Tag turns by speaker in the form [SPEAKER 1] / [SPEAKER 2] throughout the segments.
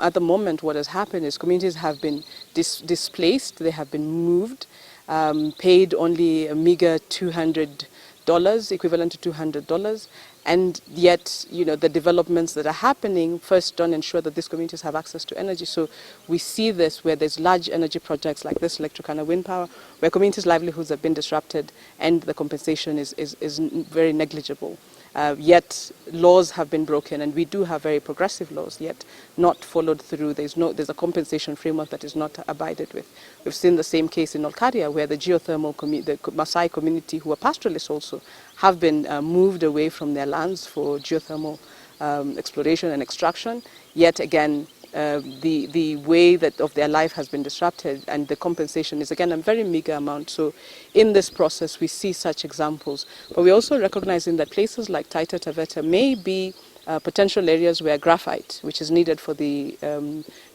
[SPEAKER 1] At the moment, what has happened is communities have been displaced, they have been moved, paid only a meager $200, equivalent to $200, and yet, the developments that are happening first don't ensure that these communities have access to energy. So we see this where there's large energy projects like this, like Turkana Wind Power, where communities' livelihoods have been disrupted and the compensation is very negligible. Yet laws have been broken, and we do have very progressive laws, yet not followed through. There's a compensation framework that is not abided with. We've seen the same case in Olkaria, where the geothermal the Maasai community, who are pastoralists also, have been moved away from their lands for geothermal exploration and extraction. Yet again, the way that of their life has been disrupted, and the compensation is again a very meager amount. So in this process we see such examples, but we're also recognizing that places like Taita Taveta may be potential areas where graphite, which is needed for the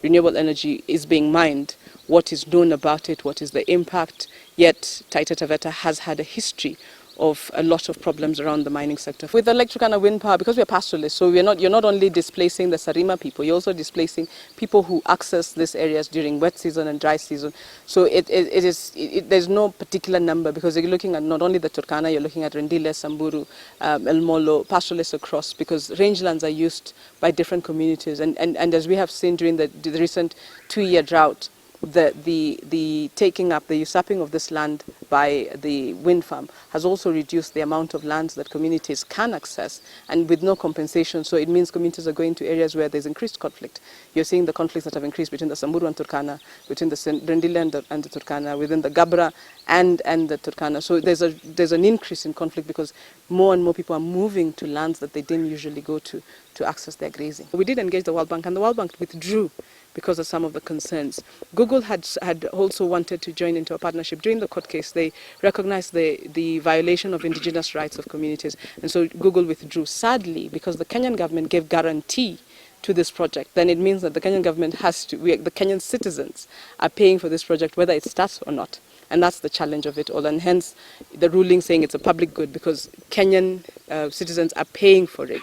[SPEAKER 1] renewable energy, is being mined. What is known about it, what is the impact, yet Taita Taveta has had a history of a lot of problems around the mining sector. With Turkana Wind Power, because we're pastoralists, so you're not only displacing the Sarima people, you're also displacing people who access these areas during wet season and dry season. So there's no particular number, because you're looking at not only the Turkana, you're looking at Rendile, Samburu, El Molo, pastoralists across, because rangelands are used by different communities. And as we have seen during the recent 2-year drought, the taking up, the usurping of this land by the wind farm has also reduced the amount of lands that communities can access, and with no compensation. So it means communities are going to areas where there's increased conflict. You're seeing the conflicts that have increased between the Samburu and Turkana, between the Rendile and the Turkana, within the Gabra and the Turkana. So there's an increase in conflict because more and more people are moving to lands that they didn't usually go to access their grazing. We did engage the World Bank, and the World Bank withdrew because of some of the concerns. Google had also wanted to join into a partnership. During the court case, they recognized the violation of indigenous rights of communities, and so Google withdrew. Sadly, because the Kenyan government gave guarantee to this project, then it means that the Kenyan government the Kenyan citizens are paying for this project, whether it starts or not. And that's the challenge of it all, and hence the ruling saying it's a public good because Kenyan citizens are paying for it.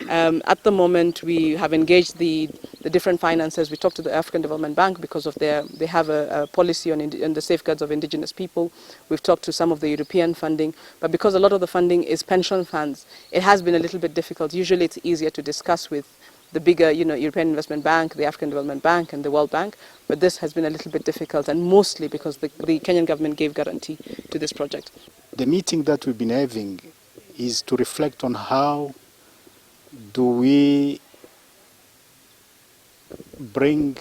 [SPEAKER 1] At the moment, we have engaged the different financiers. We talked to the African Development Bank because of they have a policy on the safeguards of indigenous people. We've talked to some of the European funding, but because a lot of the funding is pension funds, it has been a little bit difficult. Usually it's easier to discuss with the bigger, European Investment Bank, the African Development Bank, and the World Bank, but this has been a little bit difficult, and mostly because the Kenyan government gave guarantee to this project.
[SPEAKER 2] The meeting that we've been having is to reflect on how do we bring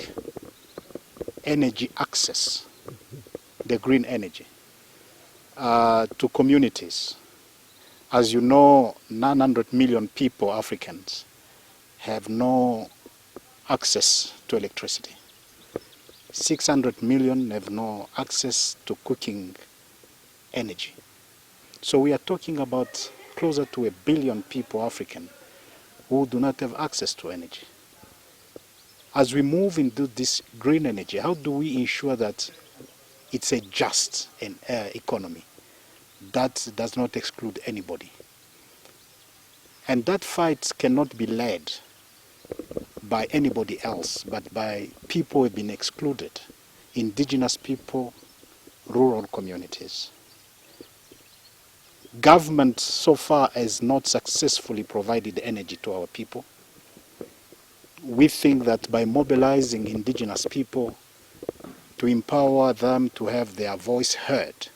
[SPEAKER 2] energy access, the green energy, to communities. As you know, 900 million people, Africans, have no access to electricity. 600 million have no access to cooking energy. So we are talking about closer to 1 billion people, African, who do not have access to energy. As we move into this green energy, how do we ensure that it's a just economy that does not exclude anybody? And that fight cannot be led by anybody else, but by people who have been excluded, indigenous people, rural communities. Government so far has not successfully provided energy to our people. We think that by mobilizing indigenous people to empower them to have their voice heard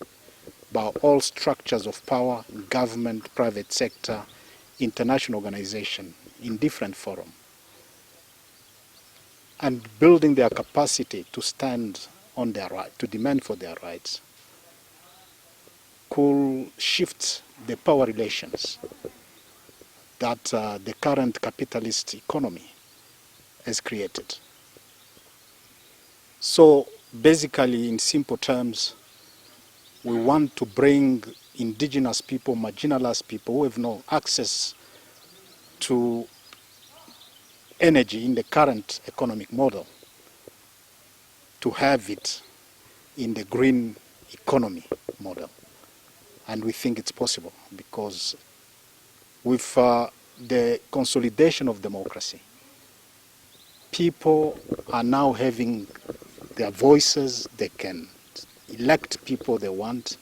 [SPEAKER 2] by all structures of power, government, private sector, international organization, in different forums, and building their capacity to stand on their right, to demand for their rights, could shift the power relations that the current capitalist economy has created. So basically, in simple terms, we want to bring indigenous people, marginalized people who have no access to energy in the current economic model to have it in the green economy model. And we think it's possible because with the consolidation of democracy, people are now having their voices, they can elect people they want,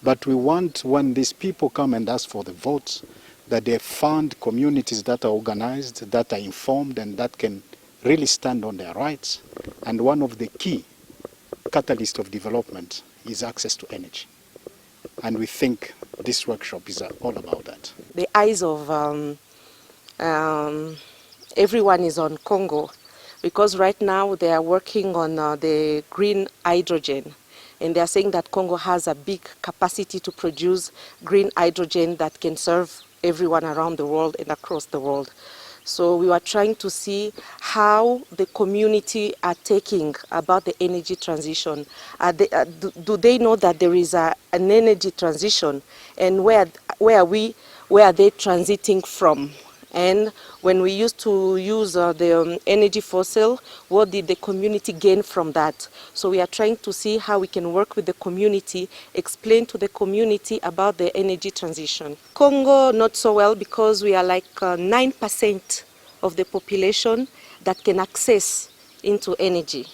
[SPEAKER 2] but we want, when these people come and ask for the votes, that they fund communities that are organized, that are informed, and that can really stand on their rights. And one of the key catalysts of development is access to energy. And we think this workshop is all about that.
[SPEAKER 3] The eyes of everyone is on Congo, because right now they are working on the green hydrogen, and they are saying that Congo has a big capacity to produce green hydrogen that can serve everyone around the world and across the world. So we were trying to see how the community are taking about the energy transition. Do they know that there is an energy transition, and where are they transiting from? And when we used to use the energy fossil, what did the community gain from that? So we are trying to see how we can work with the community, explain to the community about the energy transition. Congo, not so well, because we are like 9% of the population that can access into energy.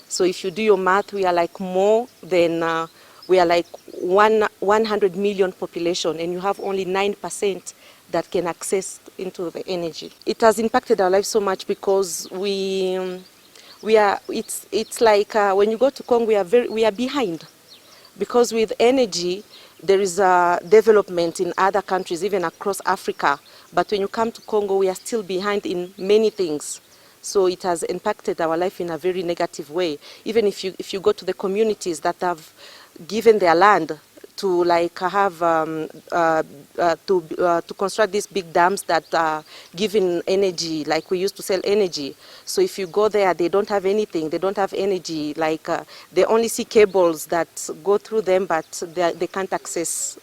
[SPEAKER 3] So if you do your math, we are like more than, we are like 100 million population, and you have only 9% that can access into the energy. It has impacted our lives so much because it's like when you go to Congo, we are behind, because with energy there is a development in other countries, even across Africa, but when you come to Congo, we are still behind in many things. So it has impacted our life in a very negative way. Even if you go to the communities that have given their land to like have to construct these big dams that are giving energy, like we used to sell energy. So if you go there, they don't have anything, they don't have energy, like they only see cables that go through them, but they can't access